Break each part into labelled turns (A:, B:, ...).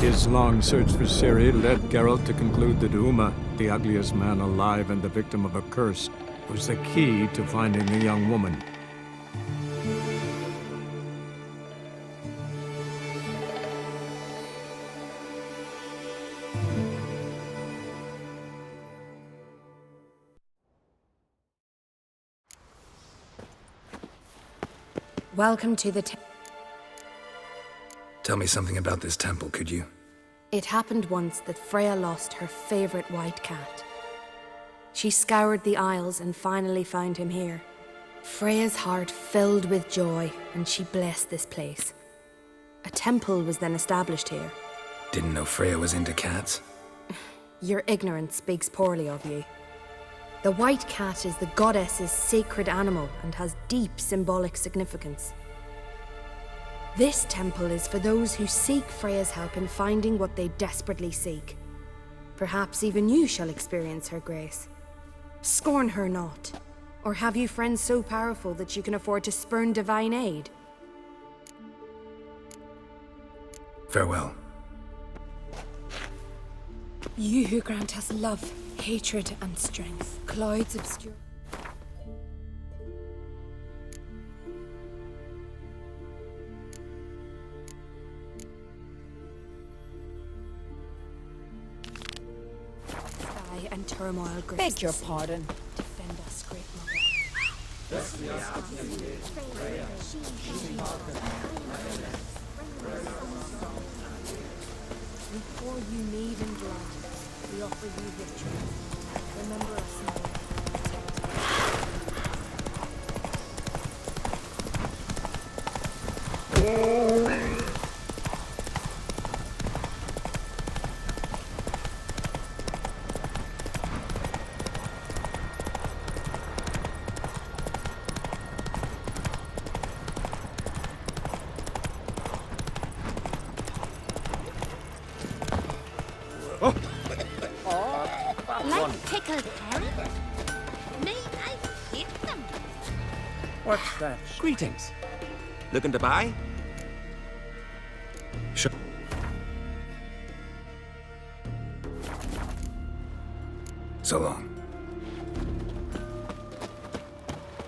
A: His long search for Ciri led Geralt to conclude that Uma, the ugliest man alive and the victim of a curse, was the key to finding the young woman.
B: Welcome to the
C: Tell me something about this temple, could you?
B: It happened once that Freya lost her favorite white cat. She scoured the Isles and finally found him here. Freya's heart filled with joy, and she blessed this place. A temple was then established here.
C: Didn't know Freya was into cats.
B: Your ignorance speaks poorly of you. The white cat is the goddess's sacred animal and has deep symbolic significance. This temple is for those who seek Freya's help in finding what they desperately seek. Perhaps even you shall experience her grace. Scorn her not. Or have you friends so powerful that you can afford to spurn divine aid?
C: Farewell.
B: You who grant us love, hatred, and strength. Clouds obscure. Sky and turmoil grace.
D: Beg your pardon.
B: Defend us, great mother. We pour you mead and blood. We offer you victory. Remember us now.
E: Like pickled herring? May I hit them?
F: What's that?
G: Greetings. Looking to buy?
C: Sure. So long.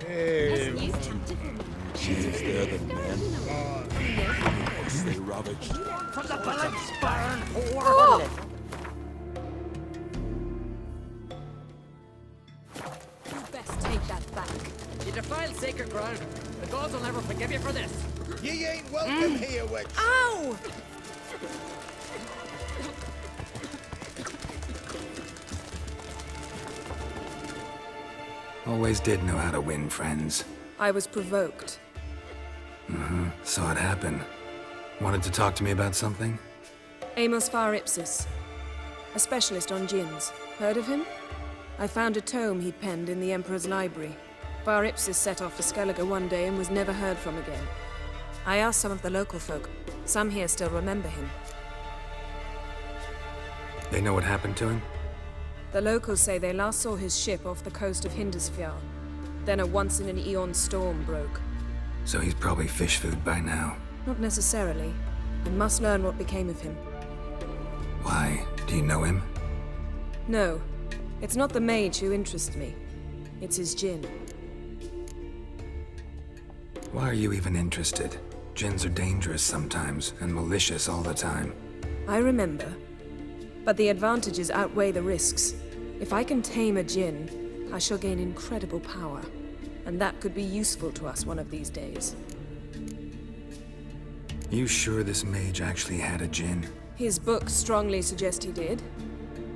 E: Hey. New captive woman.
G: She's the other man. They ravaged.
F: From the bullets, burn, whore!
E: Oh.
B: You best take that back.
F: You defiled sacred ground. The gods will never forgive you for this.
H: Ye ain't welcome here, witch.
B: Ow!
C: Always did know how to win friends.
B: I was provoked.
C: Saw it happen. Wanted to talk to me about something?
I: Amos Far Ipsis, a specialist on djinns. Heard of him? I found a tome he'd penned in the Emperor's library. Far Ipsis set off for Skellige one day and was never heard from again. I asked some of the local folk. Some here still remember him.
C: They know what happened to him?
I: The locals say they last saw his ship off the coast of Hindisfjall. Then a once-in-an-eon storm broke.
C: So he's probably fish food by now.
I: Not necessarily. I must learn what became of him.
C: Why? Do you know him?
I: No, it's not the mage who interests me. It's his djinn.
C: Why are you even interested? Djinns are dangerous sometimes, and malicious all the time.
I: I remember. But the advantages outweigh the risks. If I can tame a djinn, I shall gain incredible power. And that could be useful to us one of these days.
C: You sure this mage actually had a djinn?
I: His books strongly suggest he did.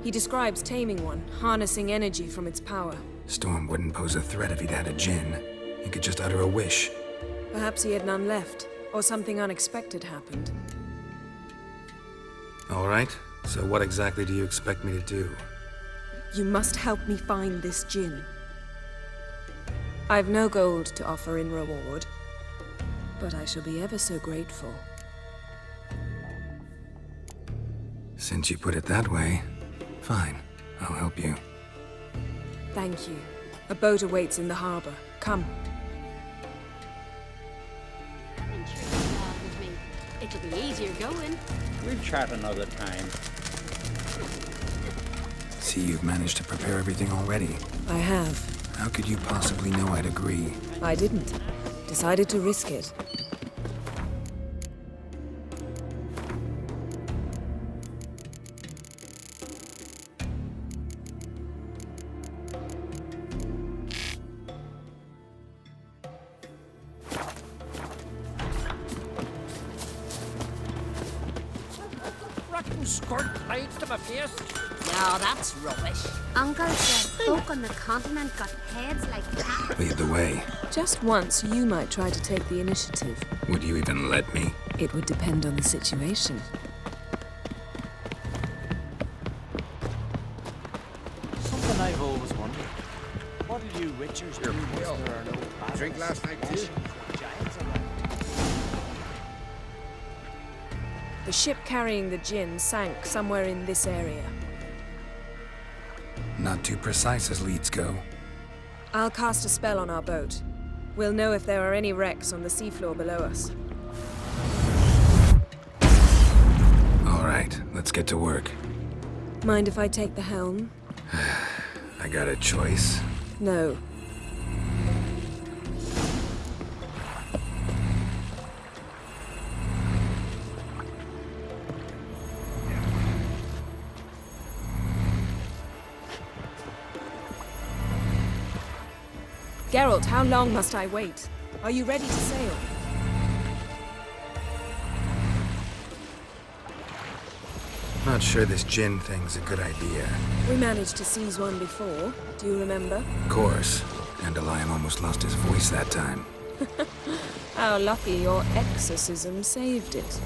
I: He describes taming one, harnessing energy from its power.
C: Storm wouldn't pose a threat if he'd had a djinn. He could just utter a wish.
I: Perhaps he had none left, or something unexpected happened.
C: All right, so what exactly do you expect me to do?
I: You must help me find this djinn. I've no gold to offer in reward, but I shall be ever so grateful.
C: Since you put it that way, fine. I'll help you.
I: Thank you. A boat awaits in the harbor. Come.
E: Come and trade hard with me. It'll be easy as you're going.
D: We'll chat another time.
C: See, you've managed to prepare everything already.
I: I have.
C: How could you possibly know I'd agree?
I: I didn't. Decided to risk it.
F: Rotten skirt tied to my face.
E: No, that's rubbish. Uncle said folk on the continent got heads like that.
C: Lead the way.
I: Just once, you might try to take the initiative.
C: Would you even let me?
I: It would depend on the situation.
J: Something I've always wondered. What did you witchers do when there are no battles?
H: Drink last night too.
J: Giants around?
I: The ship carrying the gin sank somewhere in this area.
C: Not too precise as leads go.
I: I'll cast a spell on our boat. We'll know if there are any wrecks on the seafloor below us.
C: All right, let's get to work.
I: Mind if I take the helm?
C: I got a choice.
I: No. Geralt, how long must I wait? Are you ready to sail?
C: Not sure this gin thing's a good idea.
I: We managed to seize one before. Do you remember?
C: Of course. Dandelion almost lost his voice that time.
I: How lucky your exorcism saved it.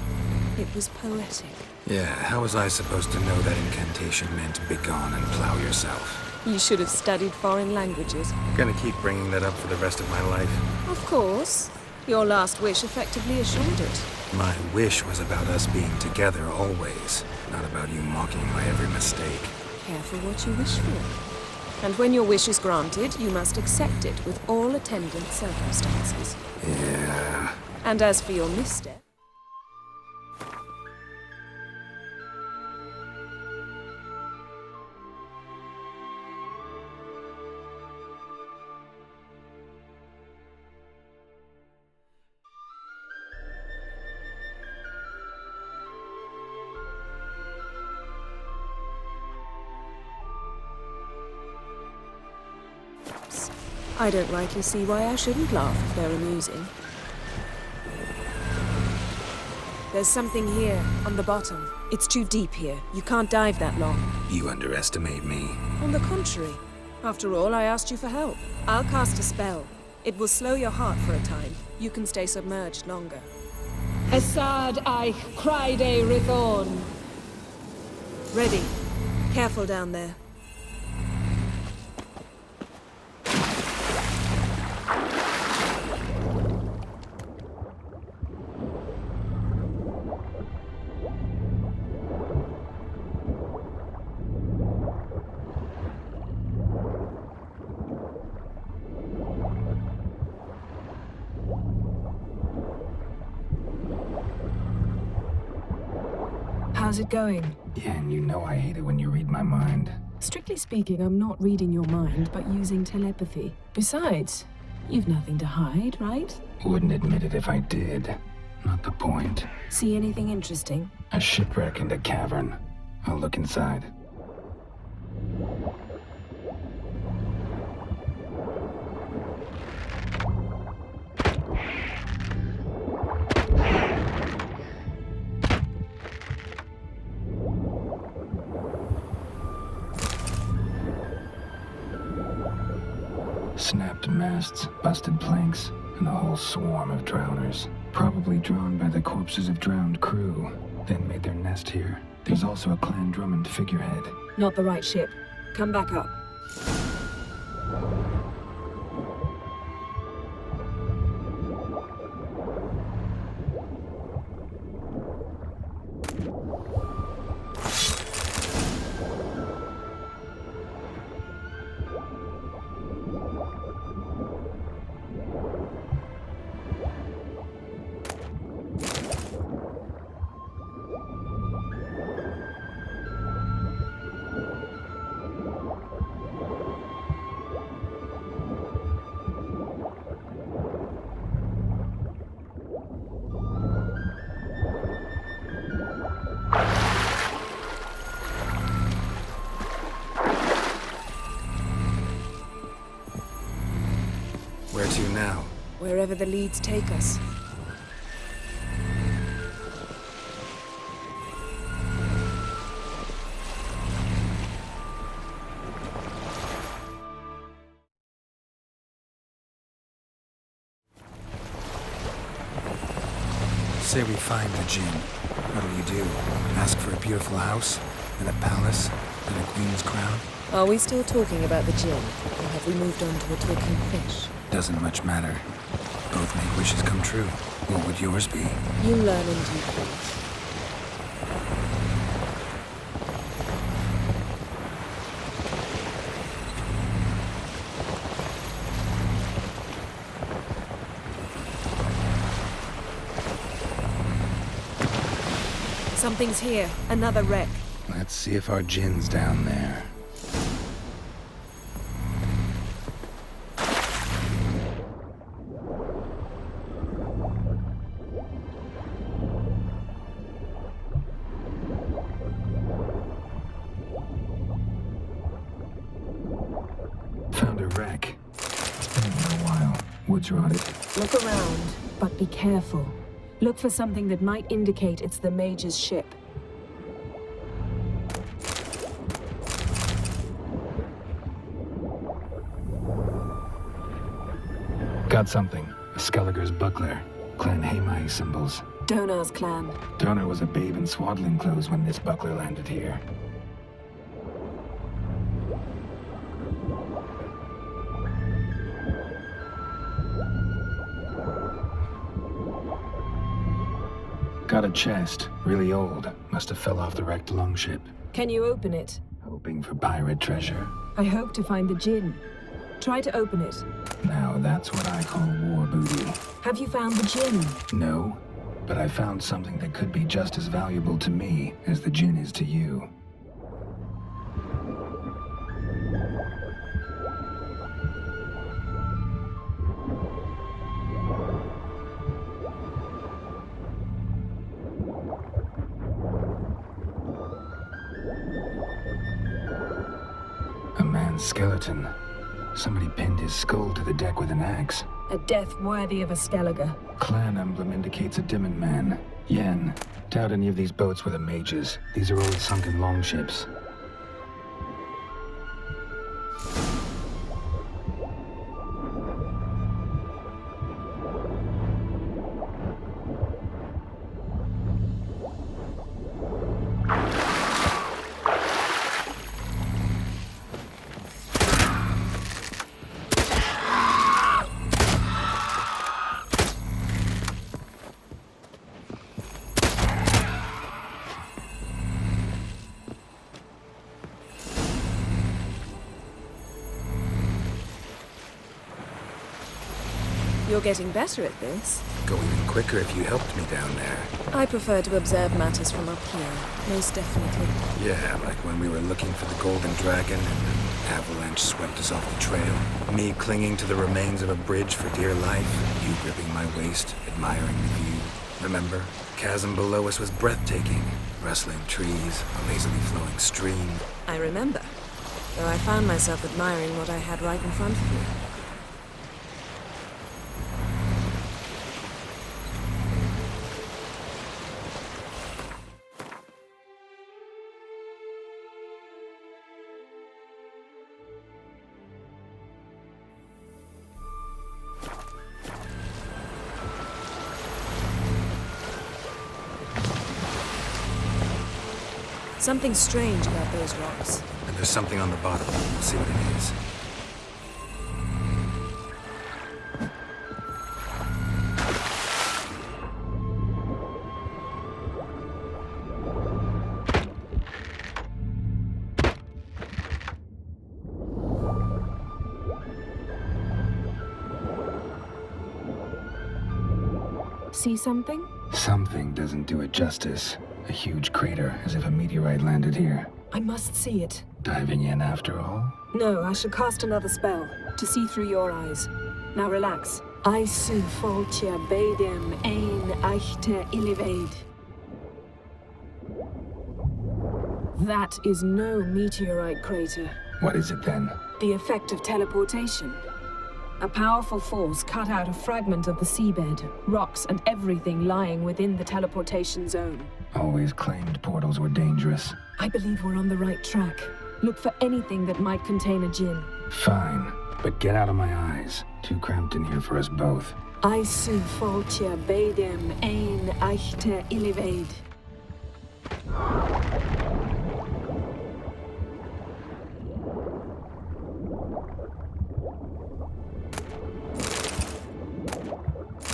I: It was poetic.
C: Yeah, how was I supposed to know that incantation meant begone and plow yourself?
I: You should have studied foreign languages.
C: Gonna keep bringing that up for the rest of my life.
I: Of course. Your last wish effectively assured it.
C: My wish was about us being together always, not about you mocking my every mistake.
I: Careful what you wish for. And when your wish is granted, you must accept it with all attendant circumstances.
C: Yeah.
I: And as for your misstep... I don't rightly see why I shouldn't laugh if they're amusing. There's something here, on the bottom. It's too deep here. You can't dive that long.
C: You underestimate me.
I: On the contrary. After all, I asked you for help. I'll cast a spell. It will slow your heart for a time. You can stay submerged longer. Esad I Cride Rithorn. Ready. Careful down there. How's it going?
C: Yeah, and you know I hate it when you read my mind.
I: Strictly speaking, I'm not reading your mind, but using telepathy. Besides, you've nothing to hide, right?
C: Wouldn't admit it if I did. Not the point.
I: See anything interesting?
C: A shipwreck and a cavern. I'll look inside. Snapped masts, busted planks, and a whole swarm of drowners. Probably drawn by the corpses of drowned crew, then made their nest here. There's also a Clan Drummond figurehead.
I: Not the right ship. Come back up. wherever the leads take us.
C: Say we find the djinn. What'll you do? Ask for a beautiful house? And a palace? And a queen's crown?
I: Are we still talking about the djinn? Or have we moved on to a talking fish?
C: Doesn't much matter. Both make wishes come true. What would yours be?
I: You learn in due course. Something's here. Another wreck.
C: Let's see if our djinn's down there. Found a wreck. It's been here a while. Wood's rotted.
I: Look around, but be careful. Look for something that might indicate it's the mage's ship.
C: Got something. A Skelliger's buckler. Clan Hamai symbols.
I: Donar's clan.
C: Donar was a babe in swaddling clothes when this buckler landed here. Got a chest. Really old. Must have fell off the wrecked longship.
I: Can you open it?
C: Hoping for pirate treasure.
I: I hope to find the djinn. Try to open it.
C: Now that's what I call war booty.
I: Have you found the djinn?
C: No, but I found something that could be just as valuable to me as the djinn is to you. A man's skeleton. Somebody pinned his skull to the deck with an axe.
I: A death worthy of a Skelliger.
C: Clan emblem indicates a Dimmen man. Yen. Doubt any of these boats were the mages. These are old sunken longships.
I: You're getting better at this.
C: Go even quicker if you helped me down there.
I: I prefer to observe matters from up here, most definitely.
C: Yeah, like when we were looking for the Golden Dragon and an avalanche swept us off the trail. Me clinging to the remains of a bridge for dear life. You gripping my waist, admiring the view. Remember? Chasm below us was breathtaking. Rustling trees, a lazily flowing stream.
I: I remember. Though I found myself admiring what I had right in front of me. Something strange about those rocks.
C: And there's something on the bottom. We'll see what it is.
I: See something?
C: Something doesn't do it justice. A huge crater, as if a meteorite landed here.
I: I must see it.
C: Diving in after all?
I: No, I shall cast another spell, to see through your eyes. Now relax. Aisu foltia beidem ein eichte illivaid. That is no meteorite crater.
C: What is it then?
I: The effect of teleportation. A powerful force cut out a fragment of the seabed, rocks and everything lying within the teleportation zone.
C: Always claimed portals were dangerous.
I: I believe we're on the right track. Look for anything that might contain a djinn.
C: Fine, but get out of my eyes. Too cramped in here for us both.
I: Aisu foltja beidem ein eichte illiveid.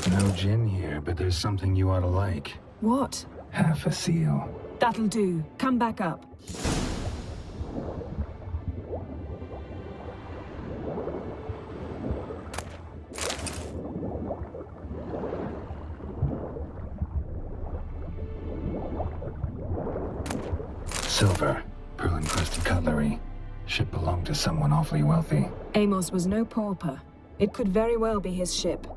C: No djinn here, but there's something you ought to like.
I: What?
C: Half a seal.
I: That'll do. Come back up.
C: Silver, pearl-encrusted cutlery. Ship belonged to someone awfully wealthy.
I: Amos was no pauper. It could very well be his ship.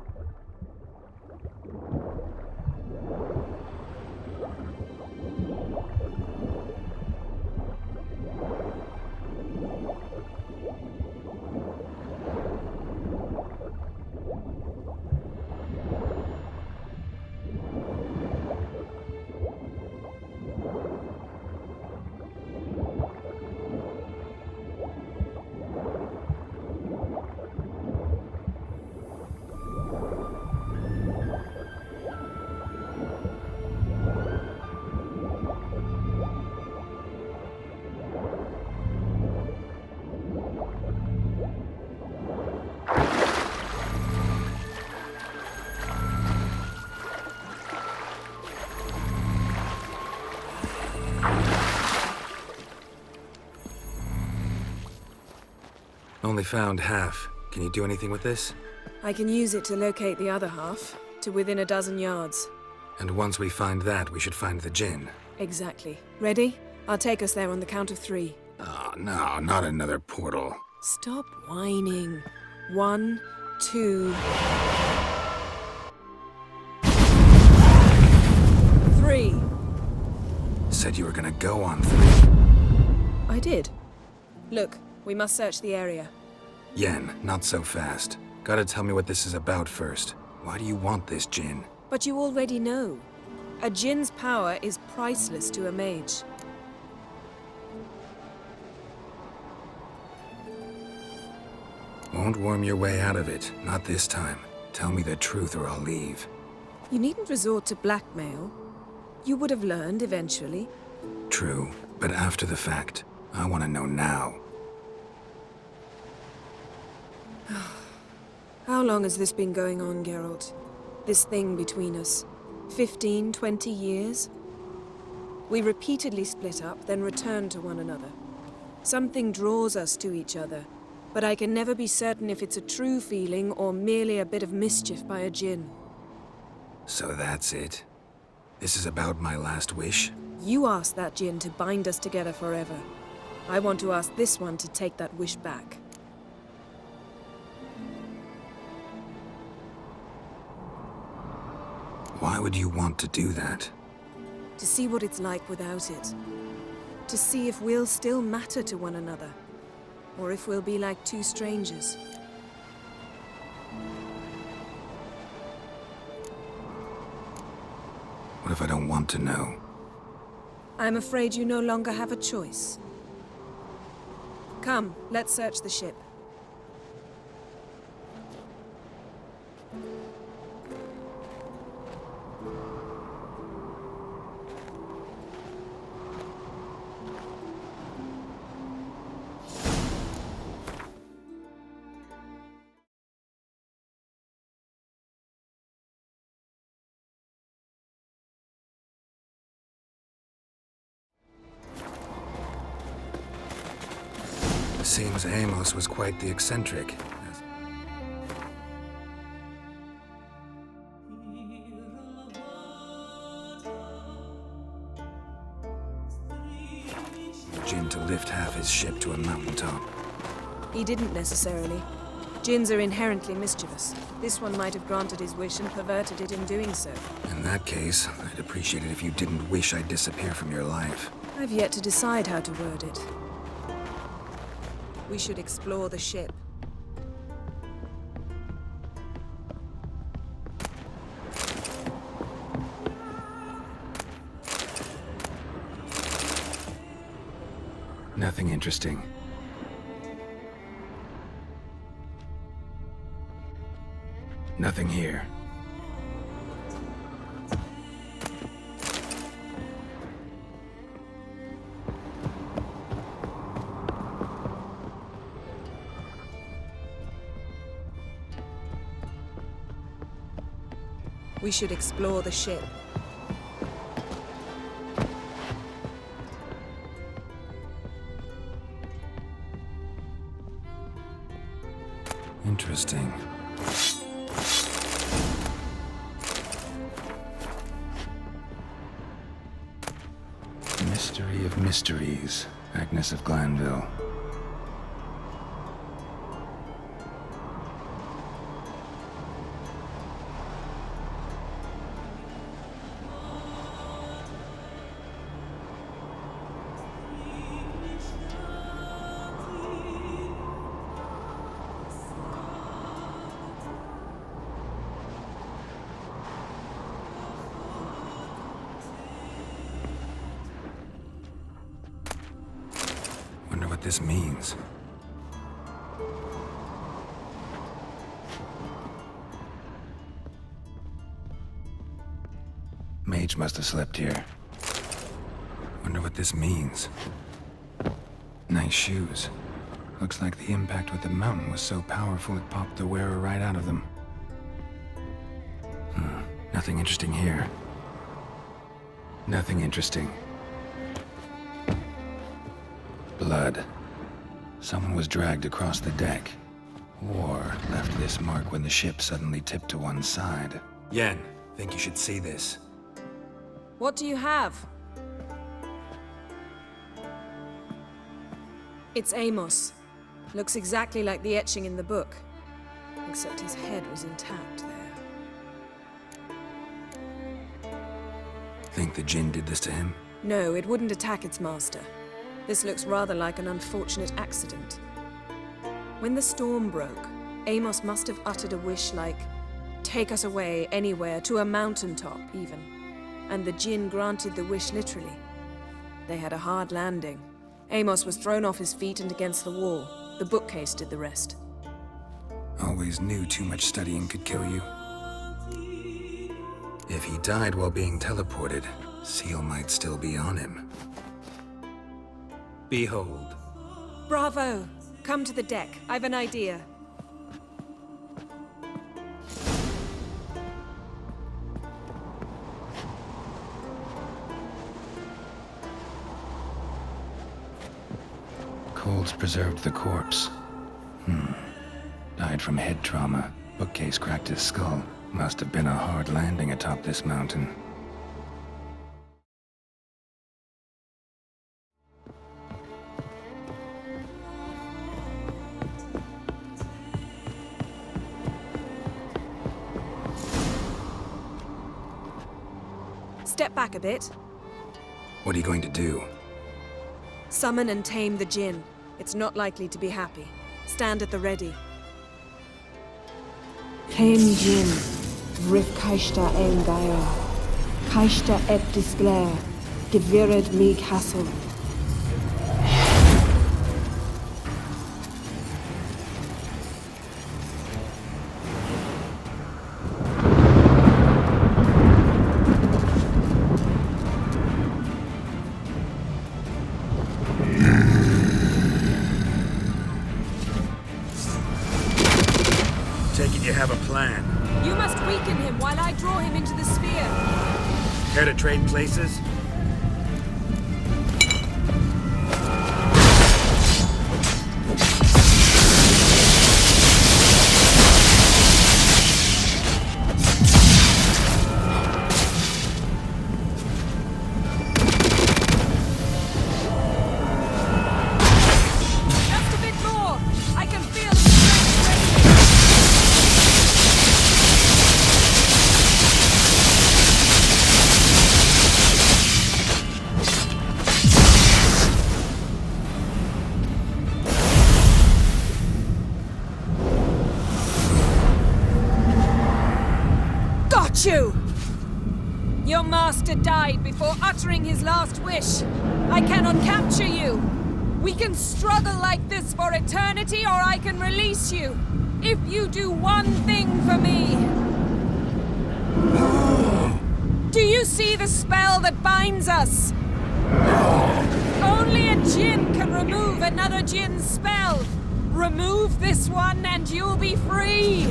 C: Only found half. Can you do anything with this?
I: I can use it to locate the other half, to within a dozen yards.
C: And once we find that, we should find the djinn.
I: Exactly. Ready? I'll take us there on the count of 3.
C: Oh, no, not another portal.
I: Stop whining. 1, 2... 3.
C: Said you were gonna go on 3.
I: I did. Look, we must search the area.
C: Yen, not so fast. Gotta tell me what this is about first. Why do you want this djinn?
I: But you already know. A djinn's power is priceless to a mage.
C: Won't worm your way out of it. Not this time. Tell me the truth or I'll leave.
I: You needn't resort to blackmail. You would have learned eventually.
C: True, but after the fact. I want to know now.
I: How long has this been going on, Geralt? This thing between us? 15, 20 years? We repeatedly split up, then returned to one another. Something draws us to each other, but I can never be certain if it's a true feeling or merely a bit of mischief by a djinn.
C: So that's it? This is about my last wish?
I: You asked that djinn to bind us together forever. I want to ask this one to take that wish back.
C: Why would you want to do that?
I: To see what it's like without it. To see if we'll still matter to one another. Or if we'll be like two strangers.
C: What if I don't want to know?
I: I'm afraid you no longer have a choice. Come, let's search the ship.
C: Seems Amos was quite the eccentric. Djinn to lift half his ship to a mountaintop.
I: He didn't necessarily. Djinns are inherently mischievous. This one might have granted his wish and perverted it in doing so.
C: In that case, I'd appreciate it if you didn't wish I'd disappear from your life.
I: I've yet to decide how to word it. We should explore the ship.
C: Nothing interesting. Nothing here.
I: We should explore the ship.
C: Interesting. Mystery of mysteries, Agnes of Glanville. Wonder what this means. Mage must have slept here. Wonder what this means. Nice shoes. Looks like the impact with the mountain was so powerful it popped the wearer right out of them. Nothing interesting here. Nothing interesting. Blood. Someone was dragged across the deck. Or left this mark when the ship suddenly tipped to one side. Yen, think you should see this.
I: What do you have? It's Amos. Looks exactly like the etching in the book. Except his head was intact there.
C: Think the Jinn did this to him?
I: No, it wouldn't attack its master. This looks rather like an unfortunate accident. When the storm broke, Amos must have uttered a wish like, "Take us away, anywhere, to a mountaintop, even." And the Jinn granted the wish literally. They had a hard landing. Amos was thrown off his feet and against the wall. The bookcase did the rest.
C: Always knew too much studying could kill you. If he died while being teleported, Seal might still be on him. Behold.
I: Bravo! Come to the deck. I've an idea.
C: Colds preserved the corpse. Died from head trauma. Bookcase cracked his skull. Must have been a hard landing atop this mountain.
I: Step back a bit.
C: What are you going to do?
I: Summon and tame the Jinn. It's not likely to be happy. Stand at the ready.
K: Tame Jinn, Rif Kaishta ein Gaia, Kaishta et Disglair, Devired me Castle.
C: Take it you have a plan.
I: You must weaken him while I draw him into the sphere.
C: Care to trade places?
I: You! Your master died before uttering his last wish. I cannot capture you. We can struggle like this for eternity, or I can release you. If you do one thing for me. Do you see the spell that binds us? Only a djinn can remove another djinn's spell. Remove this one and you'll be free.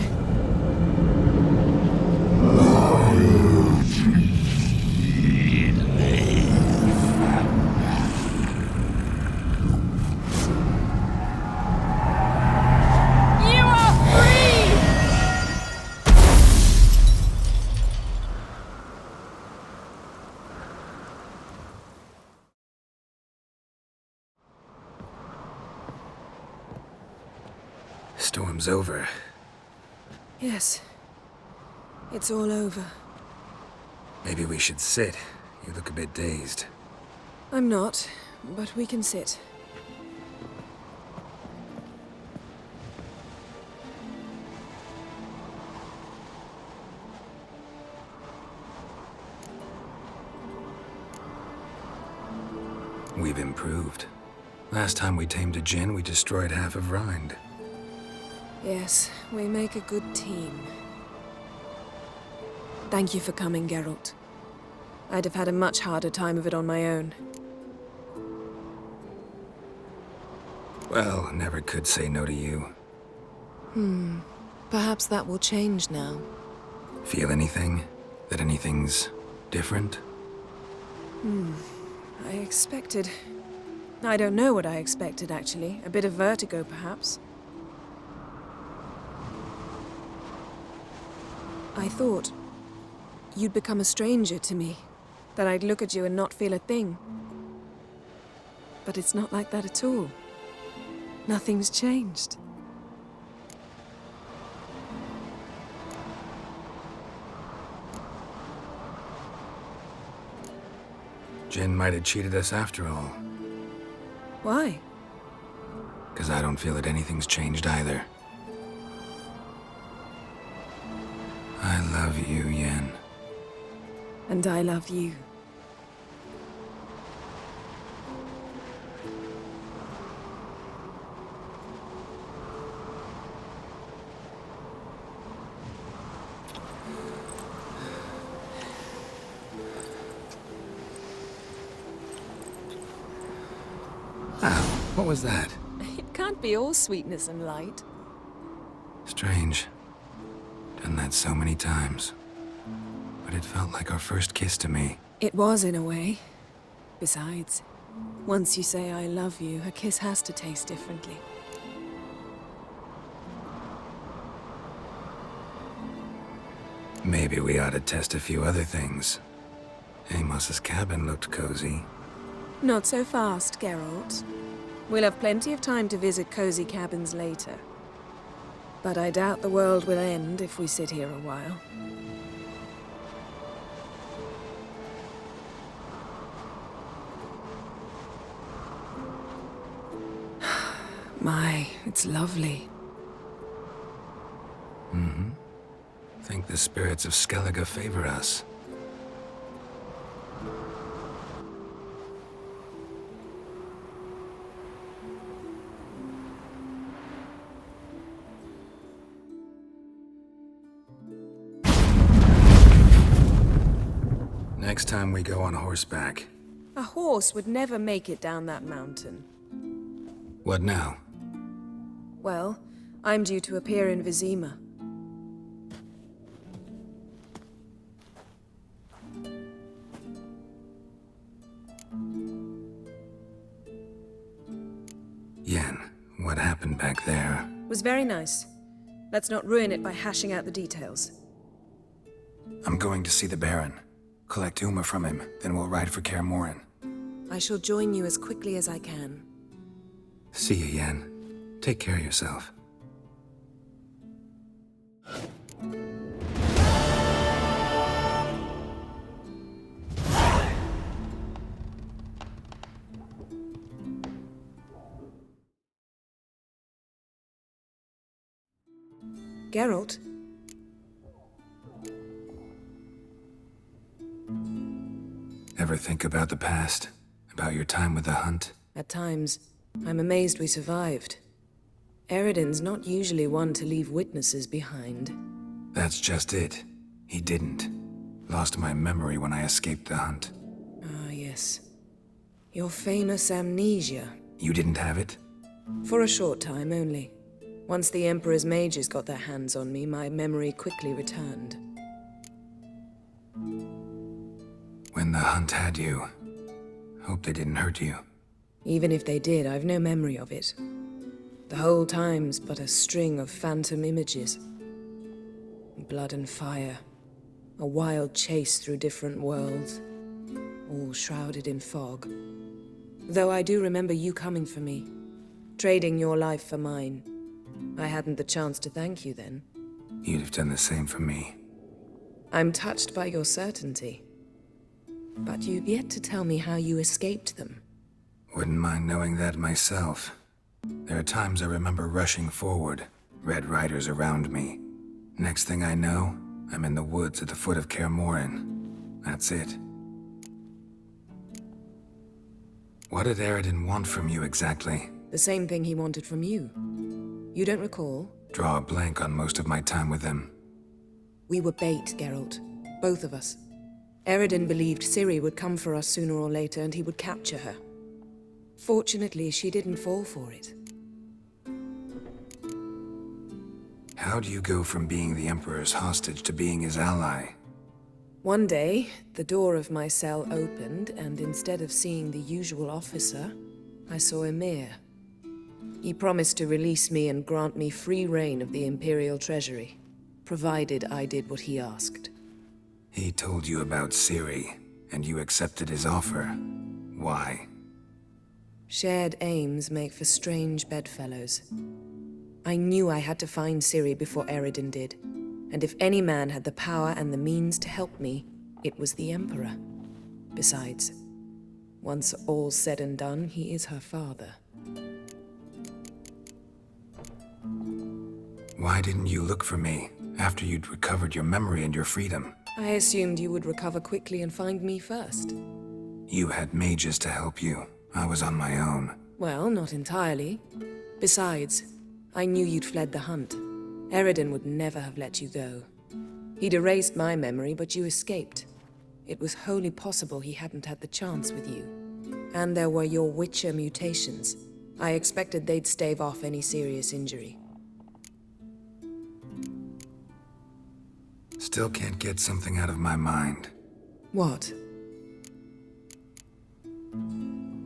C: Storm's over.
I: Yes. It's all over.
C: Maybe we should sit. You look a bit dazed.
I: I'm not, but we can sit.
C: We've improved. Last time we tamed a djinn, we destroyed half of Rind.
I: Yes, we make a good team. Thank you for coming, Geralt. I'd have had a much harder time of it on my own.
C: Well, never could say no to you.
I: Perhaps that will change now.
C: Feel anything? That anything's different?
I: I expected... I don't know what I expected, actually. A bit of vertigo, perhaps. I thought you'd become a stranger to me, that I'd look at you and not feel a thing. But it's not like that at all. Nothing's changed.
C: Jinn might have cheated us after all.
I: Why?
C: 'Cause I don't feel that anything's changed either. I love you, Yen.
I: And I love you.
C: What was that?
I: It can't be all sweetness and light.
C: Strange. Done that so many times. But it felt like our first kiss to me.
I: It was, in a way. Besides, once you say I love you, a kiss has to taste differently.
C: Maybe we ought to test a few other things. Amos's cabin looked cozy.
I: Not so fast, Geralt. We'll have plenty of time to visit cozy cabins later. But I doubt the world will end if we sit here a while. My, it's lovely.
C: Think the spirits of Skellige favor us. Next time we go on horseback.
I: A horse would never make it down that mountain.
C: What now?
I: Well, I'm due to appear in Vizima.
C: Yen, what happened back there?
I: Was very nice. Let's not ruin it by hashing out the details.
C: I'm going to see the Baron. Collect Uma from him, then we'll ride for Kaer Morhen.
I: I shall join you as quickly as I can.
C: See you, Yen. Take care of yourself.
I: Geralt?
C: Ever think about the past? About your time with the hunt?
I: At times. I'm amazed we survived. Eredin's not usually one to leave witnesses behind.
C: That's just it. He didn't. Lost my memory when I escaped the hunt.
I: Ah, yes. Your famous amnesia.
C: You didn't have it?
I: For a short time only. Once the Emperor's mages got their hands on me, my memory quickly returned.
C: When the hunt had you, hope they didn't hurt you.
I: Even if they did, I've no memory of it. The whole time's but a string of phantom images. Blood and fire. A wild chase through different worlds. All shrouded in fog. Though I do remember you coming for me. Trading your life for mine. I hadn't the chance to thank you then.
C: You'd have done the same for me.
I: I'm touched by your certainty. But you've yet to tell me how you escaped them.
C: Wouldn't mind knowing that myself. There are times I remember rushing forward, Red Riders around me. Next thing I know, I'm in the woods at the foot of Kaer Morhen. That's it. What did Eredin want from you exactly?
I: The same thing he wanted from you. You don't recall?
C: Draw a blank on most of my time with him.
I: We were bait, Geralt. Both of us. Eredin believed Ciri would come for us sooner or later and he would capture her. Fortunately, she didn't fall for it.
C: How do you go from being the Emperor's hostage to being his ally?
I: One day, the door of my cell opened, and instead of seeing the usual officer, I saw Emir. He promised to release me and grant me free reign of the Imperial Treasury, provided I did what he asked.
C: He told you about Ciri, and you accepted his offer. Why?
I: Shared aims make for strange bedfellows. I knew I had to find Ciri before Eredin did, and if any man had the power and the means to help me, it was the Emperor. Besides, once all's said and done, he is her father.
C: Why didn't you look for me after you'd recovered your memory and your freedom?
I: I assumed you would recover quickly and find me first.
C: You had mages to help you. I was on my own.
I: Well, not entirely. Besides, I knew you'd fled the hunt. Eredin would never have let you go. He'd erased my memory, but you escaped. It was wholly possible he hadn't had the chance with you. And there were your Witcher mutations. I expected they'd stave off any serious injury.
C: Still can't get something out of my mind.
I: What?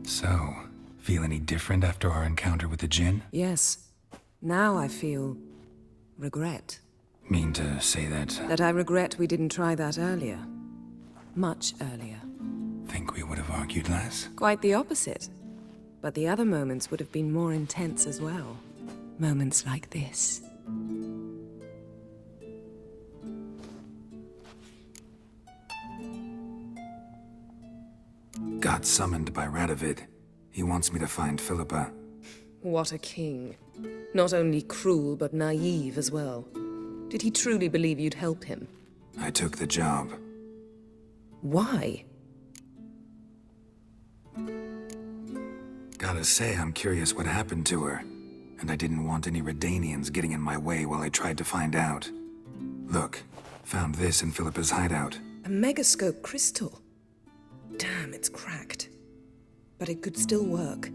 C: So, feel any different after our encounter with the Djinn?
I: Yes. Now I feel... regret.
C: Mean to say that...
I: That I regret we didn't try that earlier. Much earlier.
C: Think we would have argued less?
I: Quite the opposite. But the other moments would have been more intense as well. Moments like this.
C: Got summoned by Radovid. He wants me to find Philippa.
I: What a king. Not only cruel, but naive as well. Did he truly believe you'd help him?
C: I took the job.
I: Why?
C: Gotta say, I'm curious what happened to her. And I didn't want any Redanians getting in my way while I tried to find out. Look, found this in Philippa's hideout.
I: A megascope crystal. Damn, it's cracked. But it could still work.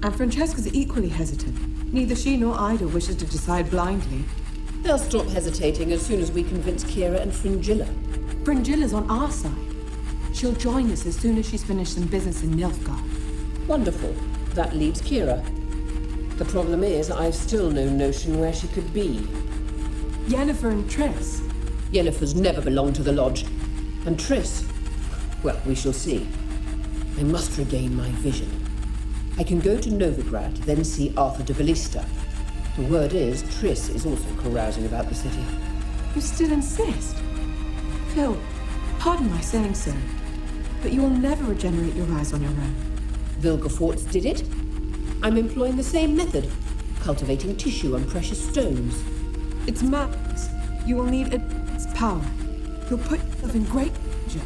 K: And Francesca's equally hesitant. Neither she nor Ida wishes to decide blindly.
L: They'll stop hesitating as soon as we convince Kira and Fringilla.
K: Fringilla's on our side. She'll join us as soon as she's finished some business in Nilfgaard.
L: Wonderful. That leaves Kira. The problem is, I've still no notion where she could be.
K: Yennefer and Triss.
L: Yennefer's never belonged to the Lodge. And Triss... well, we shall see. I must regain my vision. I can go to Novigrad, then see Arthur de Ballista. The word is, Triss is also carousing about the city.
K: You still insist? Phil, pardon my saying so, but you will never regenerate your eyes on your own.
L: Vilgefortz did it. I'm employing the same method, cultivating tissue and precious stones.
K: It's madness. You will need its power. You'll put yourself in great danger.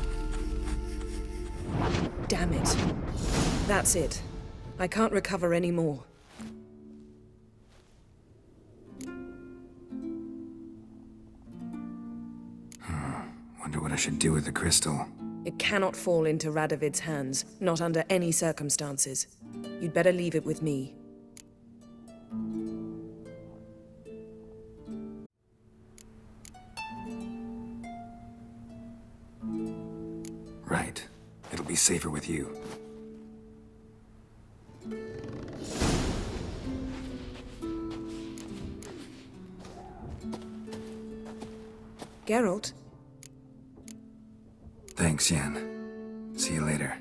I: Damn it. That's it. I can't recover any more.
C: Wonder what I should do with the crystal.
I: It cannot fall into Radovid's hands, not under any circumstances. You'd better leave it with me.
C: Right. It'll be safer with you.
I: Geralt?
C: Thanks, Yen. See you later.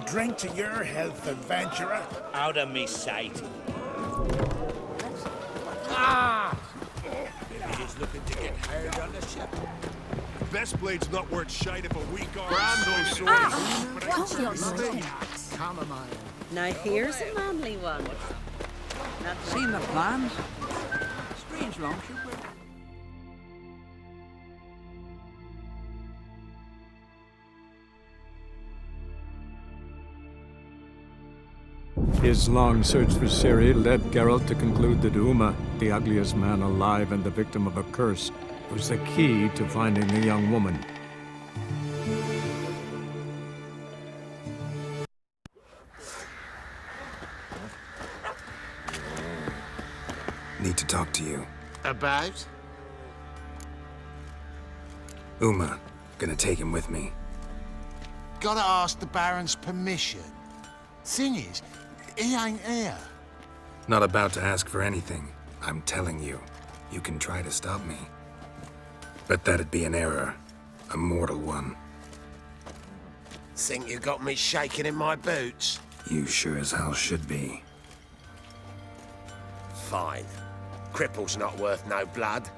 H: Drink to your health, adventurer.
D: Out of me sight.
H: Ah!
G: Maybe he's looking to get hired on the ship. The best blade's not worth shite if a weak arm.
E: What's your name?
F: Now here's a manly one.
M: Seen the plans? Strange longship.
A: His long search for Ciri led Geralt to conclude that Uma, the ugliest man alive and the victim of a curse, was the key to finding the young woman.
C: Need to talk to you.
H: About?
C: Uma. Gonna take him with me.
H: Gotta ask the Baron's permission. Thing is, he ain't here.
C: Not about to ask for anything. I'm telling you. You can try to stop me. But that'd be an error. A mortal one.
H: Think you got me shaking in my boots?
C: You sure as hell should be.
H: Fine. Cripple's not worth no blood.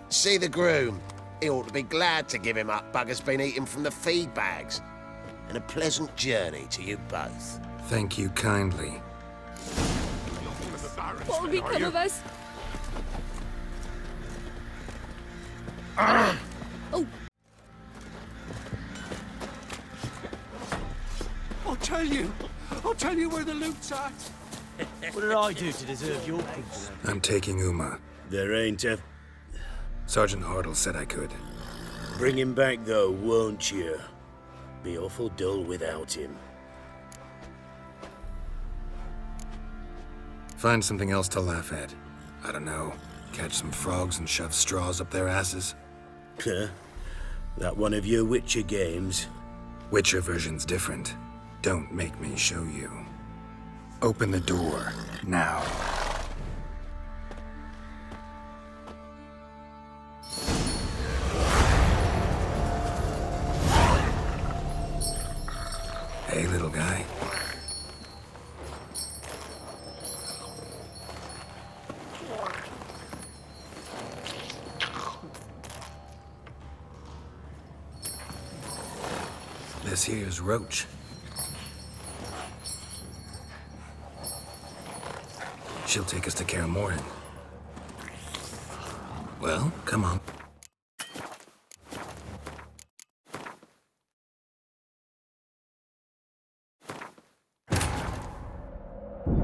H: See the groom. He ought to be glad to give him up. Bugger's been eating from the feed bags. And a pleasant journey to you both.
C: Thank you kindly.
E: What will become of us? Oh!
G: I'll tell you where the loot's at.
J: What did I do to deserve your company?
C: I'm taking Uma.
N: There ain't a...
C: Sergeant Hartle said I could.
N: Bring him back, though, won't you? Be awful dull without him.
C: Find something else to laugh at. I don't know. Catch some frogs and shove straws up their asses.
N: Huh? That one of your Witcher games?
C: Witcher version's different. Don't make me show you. Open the door, now. Hey, little guy. This here's Roach. She'll take us to Kaer Morhen. Well, come on.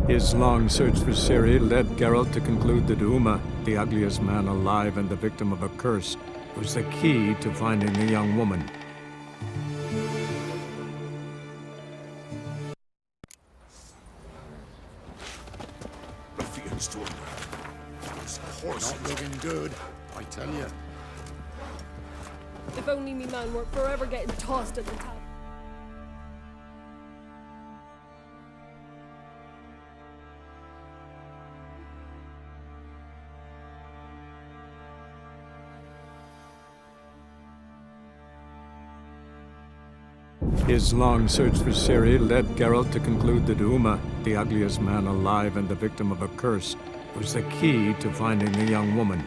A: His long search for Ciri led Geralt to conclude that Uma, the ugliest man alive and the victim of a curse, was the key to finding the young woman.
G: Ruffians to him. This horse not looking good. I tell you.
O: If only me man weren't forever getting tossed at the top.
A: His long search for Ciri led Geralt to conclude that Uma, the ugliest man alive and the victim of a curse, was the key to finding the young woman.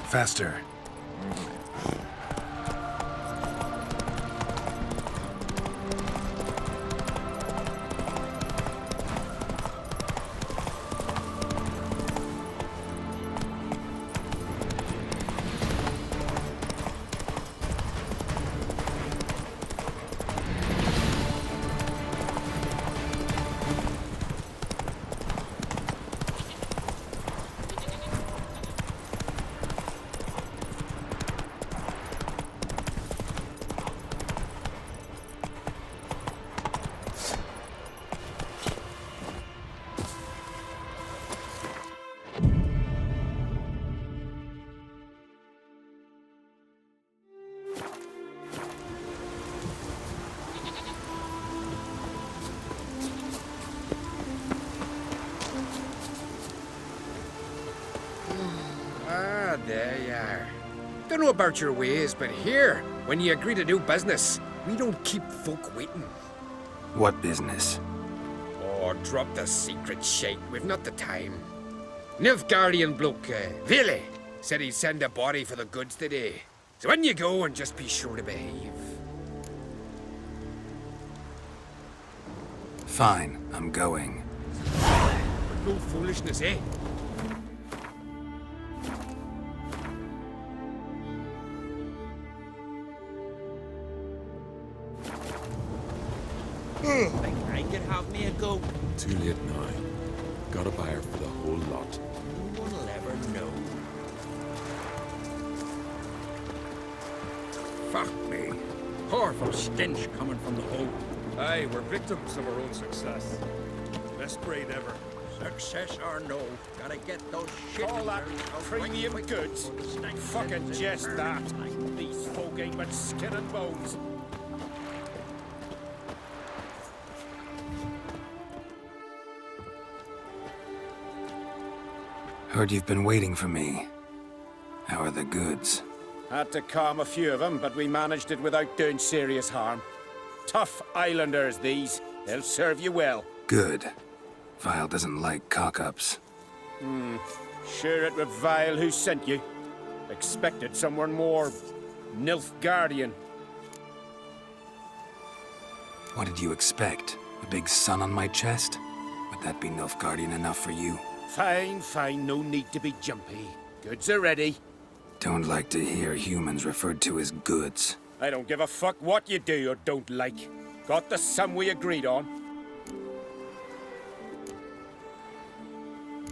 C: Faster.
P: There you are. Don't know about your ways, but here, when you agree to do business, we don't keep folk waiting.
C: What business?
P: Oh, drop the secret shite. We've not the time. Nilfgaardian bloke, Vile, said he'd send a body for the goods today. So when you go, and just be sure to behave.
C: Fine, I'm going.
P: But no foolishness, eh?
M: I could have me a go.
G: Too late now. Got a buyer for the whole lot.
M: No one'll ever know.
P: Fuck me.
M: Powerful stench coming from the hole.
Q: Aye, we're victims of our own success.
G: Best braid ever.
M: Success or no, gotta get those shit.
Q: All that premium goods. Fucking jest that. These folk ain't but skin and bones.
C: Heard you've been waiting for me. How are the goods?
Q: Had to calm a few of them, but we managed it without doing serious harm. Tough islanders, these. They'll serve you well.
C: Good. Vile doesn't like cock-ups.
Q: Sure it was Vile who sent you. Expected someone more Nilfgaardian.
C: What did you expect? A big sun on my chest? Would that be Nilfgaardian enough for you?
Q: Fine, fine. No need to be jumpy. Goods are ready.
C: Don't like to hear humans referred to as goods.
Q: I don't give a fuck what you do or don't like. Got the sum we agreed on.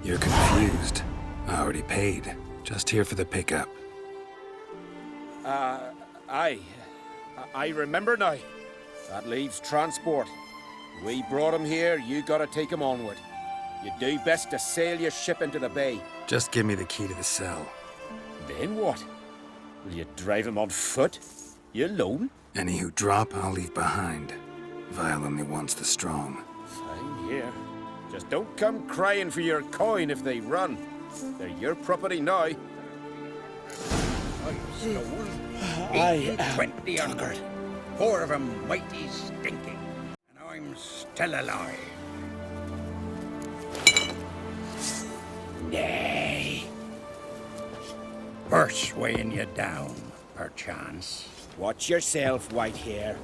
C: You're confused. I already paid. Just here for the pickup.
Q: I remember now. That leaves transport. We brought him here, you gotta take him onward. You do best to sail your ship into the bay.
C: Just give me the key to the cell.
Q: Then what? Will you drive him on foot? You alone?
C: Any who drop, I'll leave behind. Vile only wants the strong.
Q: Fine here. Just don't come crying for your coin if they run. They're your property now.
M: I am 20 tuckered. 4 of them mighty stinking. And I'm still alive.
P: Nah.
M: Worse weighing you down, perchance.
Q: Watch yourself, white hair.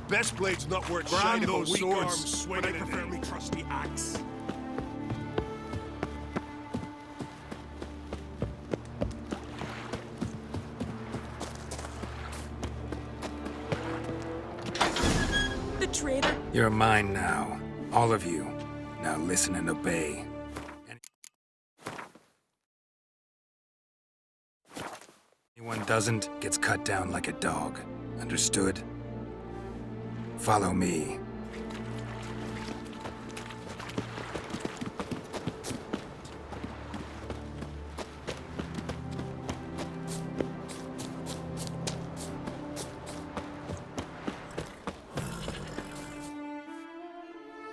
G: Best blade's not worth shine if a weak arm's swinging. I prefer me trusty axe.
I: The traitor!
C: You're mine now. All of you. Now listen and obey. Anyone doesn't gets cut down like a dog. Understood? Follow me.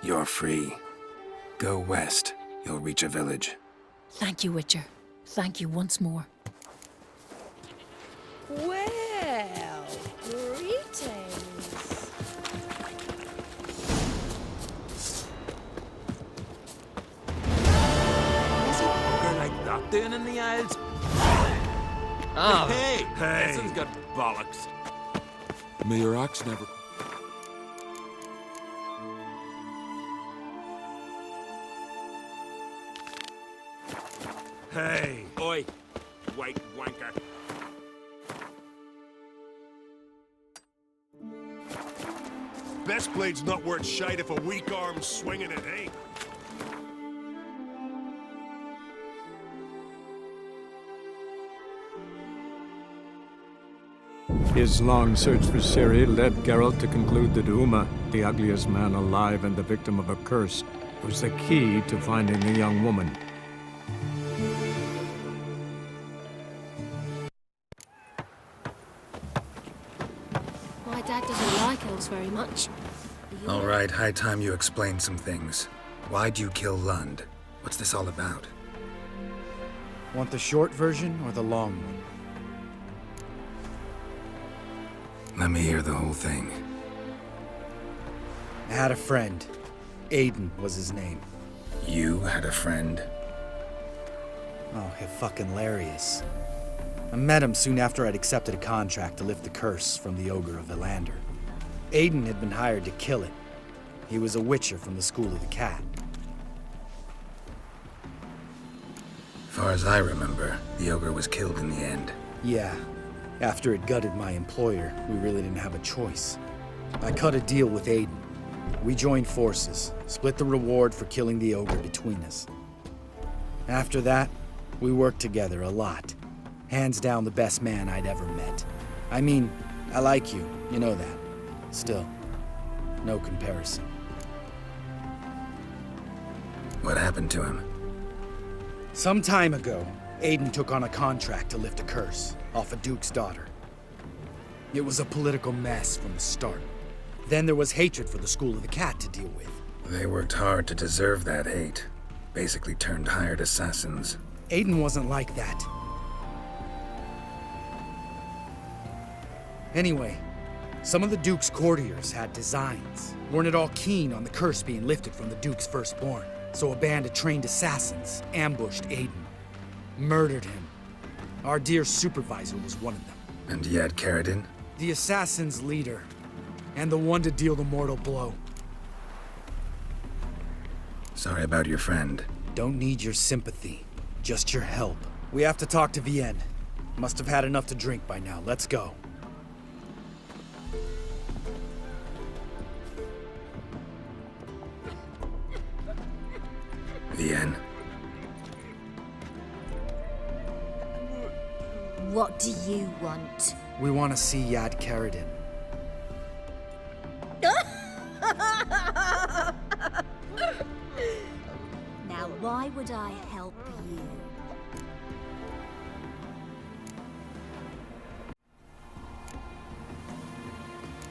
C: You're free. Go west. You'll reach a village.
R: Thank you, Witcher. Thank you once more.
O: Well, greetings.
J: Is it bugger like that doing in the Isles?
F: Ah,
J: Hey!
G: Hey.
J: This one's got bollocks.
G: May your axe never... Hey!
J: Oi, white wanker.
G: Best blade's not worth shite if a weak arm's swinging it, eh?
A: His long search for Ciri led Geralt to conclude that Uma, the ugliest man alive and the victim of a curse, was the key to finding the young woman.
R: My dad doesn't like elves very much.
C: All right, high time you explain some things. Why'd you kill Lund? What's this all about?
S: Want the short version or the long one?
C: Let me hear the whole thing.
S: I had a friend. Aiden was his name.
C: You had a friend?
S: Oh, fucking hilarious. I met him soon after I'd accepted a contract to lift the curse from the Ogre of Elander. Aiden had been hired to kill it. He was a witcher from the School of the Cat.
C: Far as I remember, the ogre was killed in the end.
S: Yeah. After it gutted my employer, we really didn't have a choice. I cut a deal with Aiden. We joined forces, split the reward for killing the ogre between us. After that, we worked together a lot. Hands down the best man I'd ever met. I mean, I like you, you know that. Still, no comparison.
C: What happened to him?
S: Some time ago, Aiden took on a contract to lift a curse off a duke's daughter. It was a political mess from the start. Then there was hatred for the School of the Cat to deal with.
C: They worked hard to deserve that hate. Basically turned hired assassins.
S: Aiden wasn't like that. Anyway, some of the Duke's courtiers had designs. Weren't at all keen on the curse being lifted from the Duke's firstborn. So a band of trained assassins ambushed Aiden. Murdered him. Our dear supervisor was one of them.
C: And Yad Karadin?
S: The assassin's leader. And the one to deal the mortal blow.
C: Sorry about your friend.
S: Don't need your sympathy. Just your help. We have to talk to Vienne. Must have had enough to drink by now. Let's go.
C: Vienne.
E: What do you want?
S: We want to see Yad Karadin.
E: Now, why would I help you?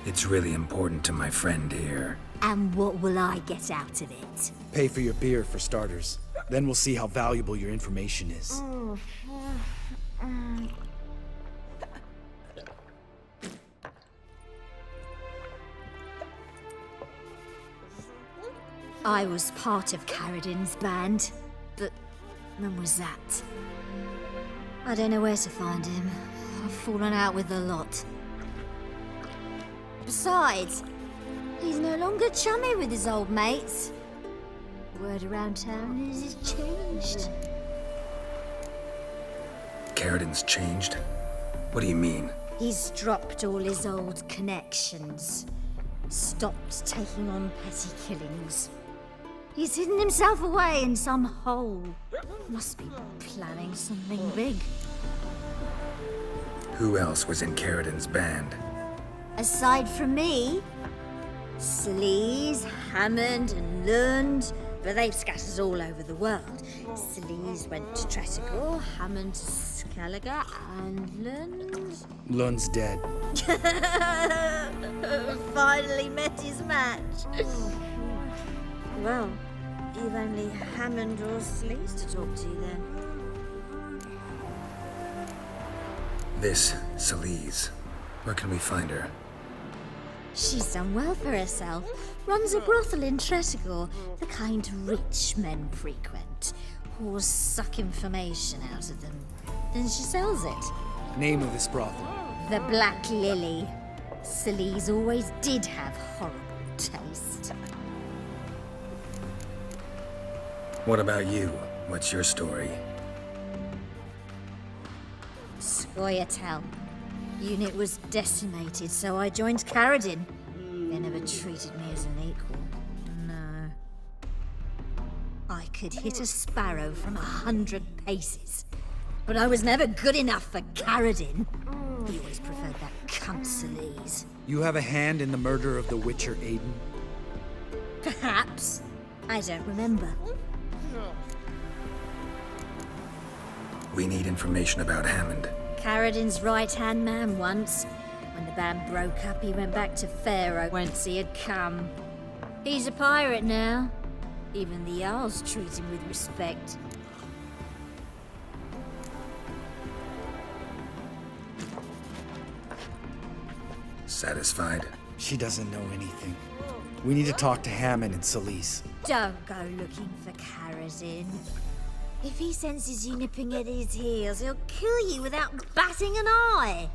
C: It's really important to my friend here.
E: And what will I get out of it?
S: Pay for your beer, for starters. Then we'll see how valuable your information is.
T: I was part of Caradin's band, but when was that? I don't know where to find him. I've fallen out with the lot. Besides, he's no longer chummy with his old mates. Word around town is he's changed.
C: Caradin's changed? What do you mean?
T: He's dropped all his old connections. Stopped taking on petty killings. He's hidden himself away in some hole. Must be planning something big.
C: Who else was in Caradin's band?
T: Aside from me, Sleaze, Hammond and Lund, but they've scattered all over the world. Sleaze went to Tretogor, Hammond to Skellige, and Lund...
S: Lund's dead.
T: Finally met his match. Well, you've only Hammond or Sleaze to talk to then.
C: This Sleaze. Where can we find her?
T: She's done well for herself. Runs a brothel in Tretogor, the kind rich men frequent. Whores suck information out of them. Then she sells it.
S: Name of this brothel?
T: The Black Lily. Sleaze always did have horrible taste.
C: What about you? What's your story?
T: Scoia'tael. Unit was decimated, so I joined Caradin. They never treated me as an equal. No. I could hit a sparrow from 100 paces, but I was never good enough for Caradin. He always preferred that cunt Sleaze.
S: You have a hand in the murder of the Witcher Aiden?
T: Perhaps. I don't remember.
C: We need information about Hammond.
T: Caradin's right-hand man once. When the band broke up, he went back to Pharaoh, whence he had come. He's a pirate now. Even the Jarls treat him with respect.
C: Satisfied?
S: She doesn't know anything. We need to talk to Hammond and Sleaze.
T: Don't go looking for Caradin. If he senses you nipping at his heels, he'll kill you without batting an eye.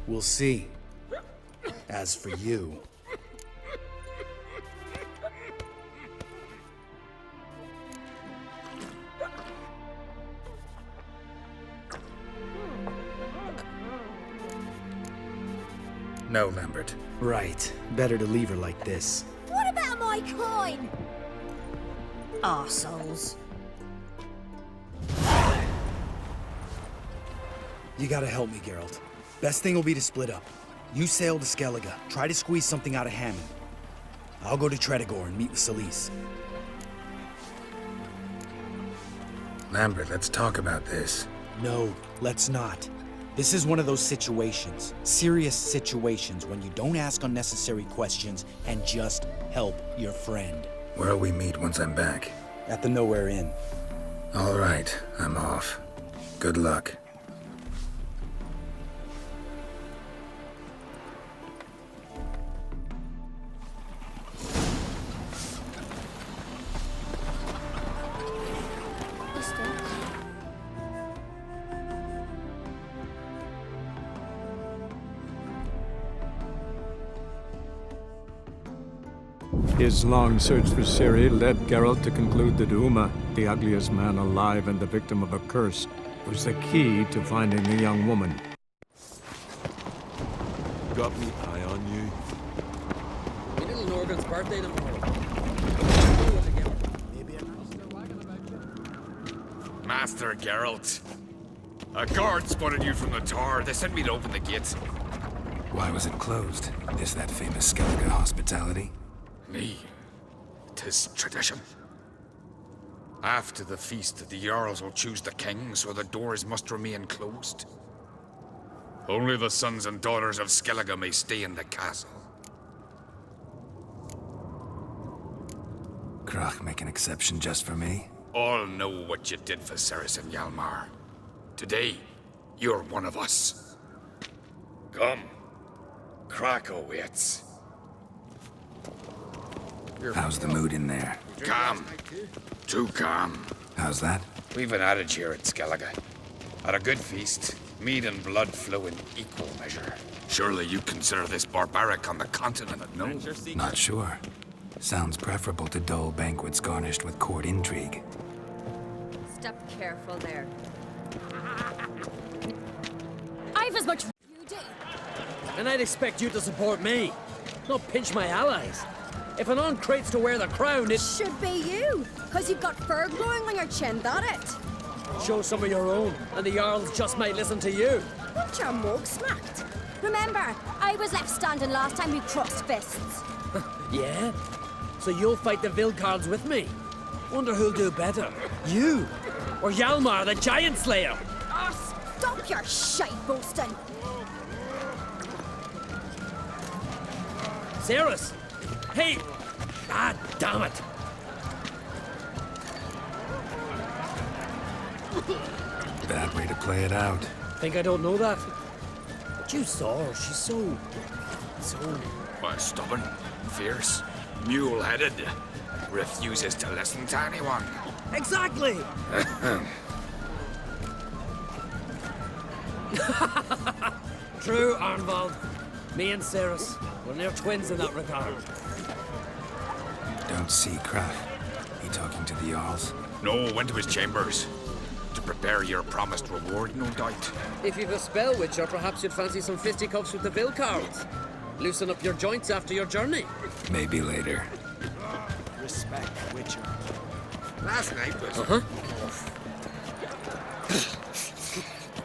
S: We'll see. As for you...
C: No, Lambert.
S: Right. Better to leave her like this.
T: What about my coin? Arseholes.
S: You gotta help me, Geralt. Best thing will be to split up. You sail to Skellige, try to squeeze something out of Hammond. I'll go to Tretogor and meet with Sleaze.
C: Lambert, let's talk about this.
S: No, let's not. This is one of those situations, serious situations, when you don't ask unnecessary questions and just help your friend.
C: Where'll we meet once I'm back?
S: At the Nowhere Inn.
C: All right, I'm off. Good luck.
A: His long search for Ciri led Geralt to conclude that Uma, the ugliest man alive and the victim of a curse, was the key to finding the young woman.
G: Got me eye on you.
F: My little Norgan's birthday tomorrow.
P: Master Geralt. A guard spotted you from the tower. They sent me to open the gates.
C: Why was it closed? Is that famous Skellige hospitality?
P: Me. 'Tis tradition. After the feast, the Jarls will choose the king, so the doors must remain closed. Only the sons and daughters of Skellige may stay in the castle.
C: Krach make an exception just for me?
P: All know what you did for Ceres and Hjalmar. Today, you're one of us. Come. Krach awaits.
C: How's the mood in there?
P: Calm. Too calm.
C: How's that?
P: We've an adage here at Skellige. At a good feast, mead and blood flow in equal measure. Surely you consider this barbaric on the continent, no?
C: Not sure. Sounds preferable to dull banquets garnished with court intrigue.
E: Step careful there.
R: I've as much you do.
F: And I'd expect you to support me, not pinch my allies. If an on crates to wear the crown, it
E: should be you, because you've got fur growing on your chin, that it?
F: Show some of your own, and the Jarls just might listen to you.
E: Want your mug smacked? Remember, I was left standing last time we crossed fists.
F: Yeah? So you'll fight the Vilcards with me? Wonder who'll do better, you or Hjalmar, the Giant Slayer?
E: Oh, stop your shite boasting!
F: Cerys! Hey! Ah, damn it!
C: Bad way to play it out.
F: Think I don't know that? But you saw her, she's so...
P: Why, stubborn, fierce, mule-headed. Refuses to listen to anyone.
F: Exactly! True, Arnvald. Me and Cerys, we're near twins in that regard.
C: Don't see Kraft. He talking to the Jarls?
P: No, went to his chambers. To prepare your promised reward, no doubt.
F: If you've a spell witcher, perhaps you'd fancy some fisticuffs with the Vilcards. Loosen up your joints after your journey.
C: Maybe later.
J: Respect, Witcher.
P: Last night was...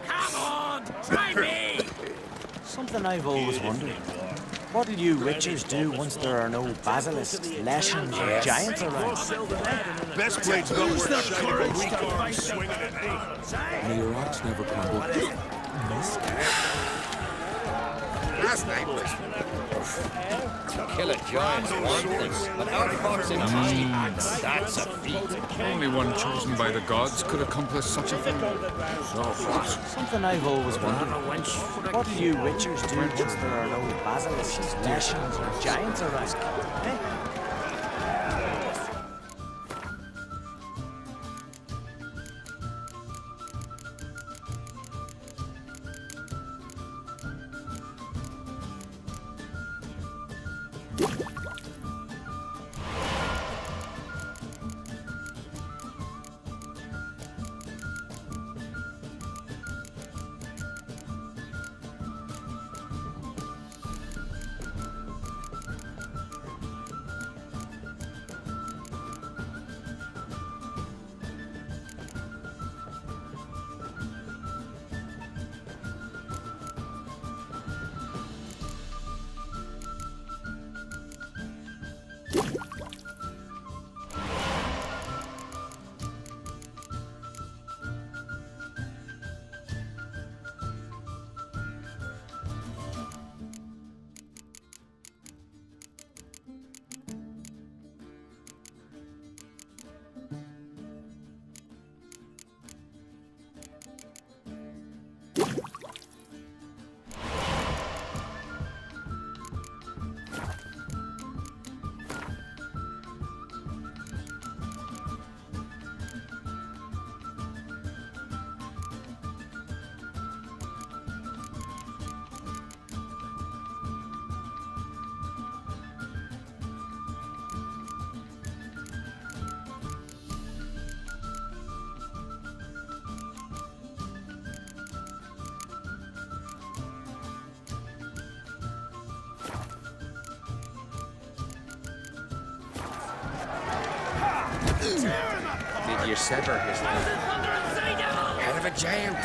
F: Come on! Try me!
J: Something I've always wondered. What'll you Witchers do once there are no basilisks, leshens, or giants around?
G: Best blades not worth shining a week arm swinging at me.
U: May your rocks never crumble.
P: Last night was...
D: Kill a giant's one thing, but outfox an axe, that's a feat.
U: Only one chosen by the gods could accomplish such a thing.
J: So what? Something I've always wondered. What'll you Witchers do once there are no basilisks, leshens, or giants around?
P: Did you sever his leg? Head of a giant.